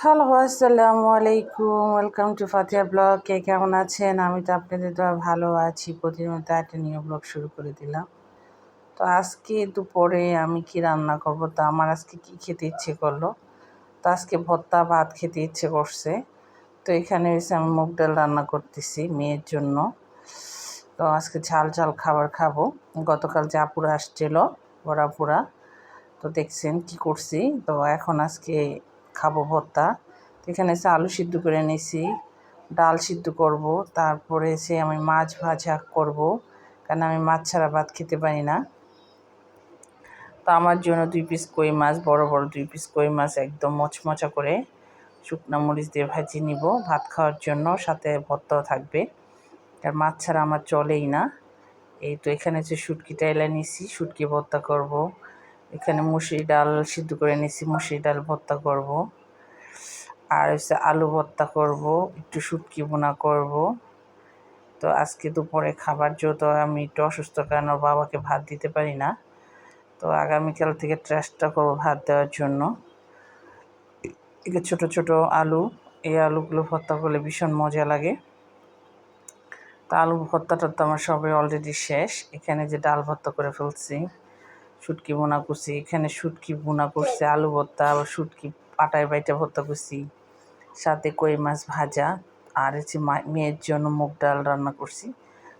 Hello, আসসালামু আলাইকুম। Welcome to Fatiya blog. কে কেমন আছেন? আমি তো আপনাদের তো ভালো আছি। প্রতিনিয়ত একটা নিউ ব্লগ শুরু করে দিলাম। তো আজকে দুপুরে আমি কি রান্না করব, তো আমার আজকে কি খেতে ইচ্ছে করলো। তো আজকে ভর্তা ভাত খেতে ইচ্ছে করছে। তো এখানে এসে আমি মুগ ডাল রান্না করতেছি মেয়ের জন্য। তো আজকে ঝাল ঝাল খাবার খাবো। গতকাল যে আপুরা আসছিল, বড় আপুরা, তো দেখছেন কি করছি। তো এখন আজকে খাবো ভর্তা। তো এখানে এসে আলু সিদ্ধ করে নিয়েছি, ডাল সিদ্ধ করব, তারপরে এসে আমি মাছ ভাজা করব, কারণ আমি মাছ ছাড়া ভাত খেতে পারি না। তো আমার জন্য 2 পিস কই মাছ, বড় বড় 2 পিস কই মাছ একদম মচমচা করে শুকনো মরিচ দিয়ে ভাজি নিব ভাত খাওয়ার জন্য, সাথে ভর্তাও থাকবে। আর মাছ ছাড়া আমার চলেই না। এই তো এখানে যে শুটকিটা এলে নিছি, শুটকি ভর্তা করব। এখানে মুসুরি ডাল সিদ্ধ করে নিছি, মুসুরি ডাল ভর্তা করব। আর হচ্ছে আলু ভর্তা করব, একটু শুটকি ভুনা করব। তো আজকে দুপুরে খাবার যেহেতু আমি একটু অসুস্থ, কারণ ওর বাবাকে ভাত দিতে পারি না। তো আগামীকাল থেকে চেষ্টা করব ভাত দেওয়ার জন্য। ছোট ছোট আলু, এই আলুগুলো ভর্তা করলে ভীষণ মজা লাগে। তো আলু ভর্তাটা তো আমার সবাই অলরেডি শেষ। এখানে যে ডাল ভর্তা করে ফেলছি, শুটকি ভুনা করছি, এখানে শুটকি ভুনা করছি, আলু ভর্তা, আবার শুটকি পাটায় বাইটে ভর্তা করছি, সাথে কই মাছ ভাজা। আর হচ্ছে মেয়ের জন্য মুগ ডাল রান্না করছি।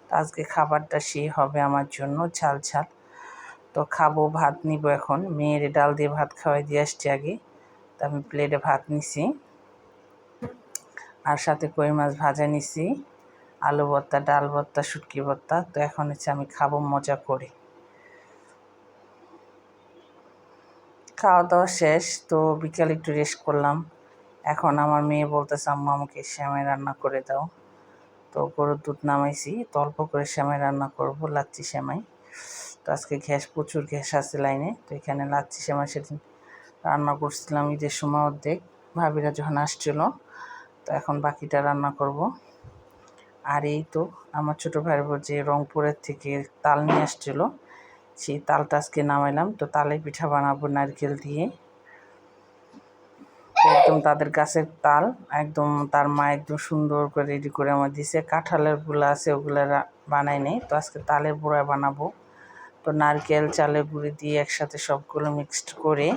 তো আজকে খাবারটা সেই হবে আমার জন্য, ঝাল ঝাল। তো খাবো, ভাত নিব এখন। মেয়ের ডাল দিয়ে ভাত খাওয়াই দিয়ে আসছি আগে। তো আমি প্লেটে ভাত নিছি, আর সাথে কই মাছ ভাজা নিছি, আলু ভর্তা, ডাল ভর্তা, শুটকি ভর্তা। তো এখন হচ্ছে আমি খাবো মজা করে। খাওয়া দাওয়া শেষ, তো বিকালে একটু রেস্ট করলাম। এখন আমার মেয়ে বলতেছে, আম্মা আমাকে সেমাই রান্না করে দাও। তো গরুর দুধ নামাইছি, তো অল্প করে সেমাই রান্না করব, লাচ্ছি সেমাই। তো আজকে প্রচুর গ্যাস আছে লাইনে। তো এখানে লাচ্ছি সেমাই সেদিন রান্না করছিলাম ঈদের সময় অর্ধেক, ভাবিরা যখন আসছিল। তো এখন বাকিটা রান্না করব। আর এই তো আমার ছোটো ভাইয়ের বোন যে রংপুরের থেকে তাল নিয়ে আসছিলো, সেই তালটা আজকে নামাইলাম। তো তালে পিঠা বানাবো নারকেল দিয়ে। একদম তাদের গাছের তাল, একদম তার মা একদম সুন্দর করে রেডি করে আমার দিছে। কাঁঠালের গুঁড়া আছে, ওগুলো বানাই নেই। তো আজকে তালের গুঁড়া বানাবো। তো নারকেল চালের গুঁড়ি দিয়ে একসাথে সবগুলো মিক্সড করে,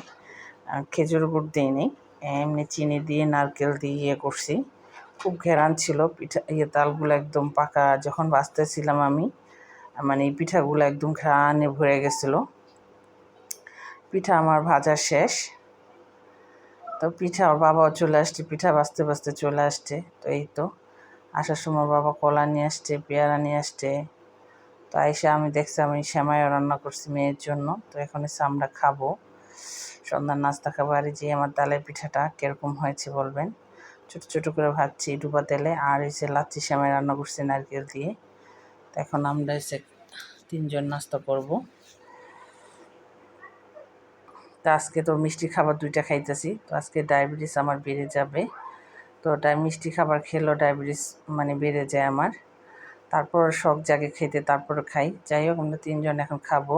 খেজুর গুড় দিইনি, এমনি চিনি দিয়ে নারকেল দিয়ে করছি। খুব ঘেরান ছিল পিঠা, তালগুলো একদম পাকা। যখন বাঁচতেছিলাম আমি, মানে এই পিঠাগুলো একদম ঘ্রাণে ভরে গেছিলো। পিঠা আমার ভাজা শেষ। তো পিঠা, ওর বাবাও চলে আসছে, পিঠা বাঁচতে বাঁচতে চলে আসছে। তো এই তো আসার সময় বাবা কলা নিয়ে আসছে, পেয়ারা নিয়ে আসছে। তো আইসা আমি দেখছি আমি সেমাইও রান্না করছি মেয়ের জন্য। তো এখন এসে আমরা খাবো, সন্ধ্যার নাস্তা খাবো। আর যে আমার তালের পিঠাটা কীরকম হয়েছে বলবেন। ছোটো ছোটো করে ভাজছি ডুবা তেলে। আর এসে লাচ্ছি সেমাই রান্না করছি নারকেল দিয়ে। তো এখন আমরা এসে 3জন নাস্তা করব। তো আজকে তো মিষ্টি খাবার 2টা খাইতেছি। তো আজকে ডায়াবেটিস আমার বেড়ে যাবে। তো মিষ্টি খাবার খেলেও ডায়াবেটিস মানে বেড়ে যায় আমার। তারপর শখ জাগে খেতে, তারপরে খাই। যাই হোক, আমরা 3জন এখন খাবো।